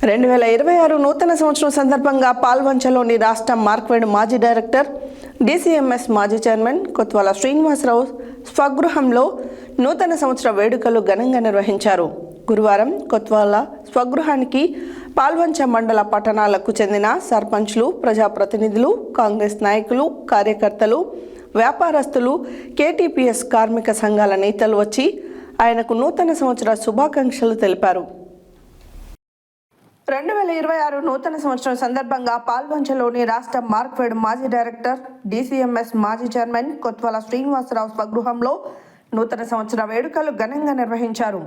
2026 నూతన సంవత్సరం సందర్భంగా పాల్వంచలోని రాష్ట్ర మార్క్ఫెడ్ మాజీ డైరెక్టర్, DCMS మాజీ చైర్మన్ కొత్వాల శ్రీనివాసరావు స్వగృహంలో నూతన సంవత్సర వేడుకలు ఘనంగా నిర్వహించారు. గురువారం కొత్వాల స్వగృహానికి పాల్వంచ మండల పట్టణాలకు చెందిన సర్పంచ్లు, ప్రజాప్రతినిధులు, కాంగ్రెస్ నాయకులు, కార్యకర్తలు, వ్యాపారస్తులు, KTPS కార్మిక సంఘాల నేతలు వచ్చి ఆయనకు నూతన సంవత్సర శుభాకాంక్షలు తెలిపారు. 2026 నూతన సంవత్సరం సందర్భంగా పాల్వంచలోని రాష్ట్ర మార్క్ఫెడ్ మాజీ డైరెక్టర్, DCMS మాజీ చైర్మన్ కొత్వాల శ్రీనివాసరావు స్వగృహంలో నూతన సంవత్సర వేడుకలు ఘనంగా నిర్వహించారు.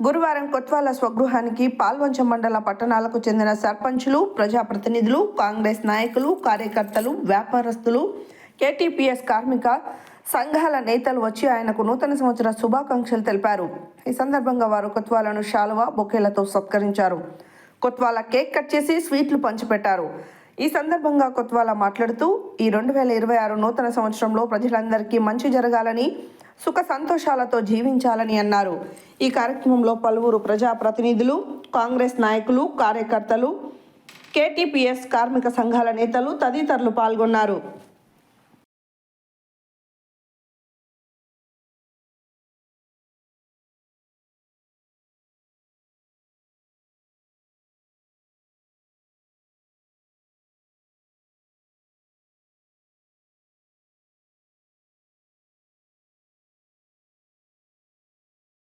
గురువారం కొత్వాల స్వగృహానికి పాల్వంచ మండల పట్టణాలకు చెందిన సర్పంచులు, ప్రజాప్రతినిధులు, కాంగ్రెస్ నాయకులు, కార్యకర్తలు, వ్యాపారస్తులు, KTPS కార్మిక సంఘాల నేతలు వచ్చి ఆయనకు నూతన సంవత్సర శుభాకాంక్షలు తెలిపారు. ఈ సందర్భంగా వారు కొత్వాలను శాలువా, బొకేలతో సత్కరించారు. కొత్వాల కేక్ కట్ చేసి స్వీట్లు పంచిపెట్టారు. ఈ సందర్భంగా కొత్వాల మాట్లాడుతూ, ఈ 2026 నూతన సంవత్సరంలో ప్రజలందరికీ మంచి జరగాలని, సుఖ సంతోషాలతో జీవించాలని అన్నారు. ఈ కార్యక్రమంలో పలువురు ప్రజాప్రతినిధులు, కాంగ్రెస్ నాయకులు, కార్యకర్తలు, KTPS కార్మిక సంఘాల నేతలు తదితరులు పాల్గొన్నారు.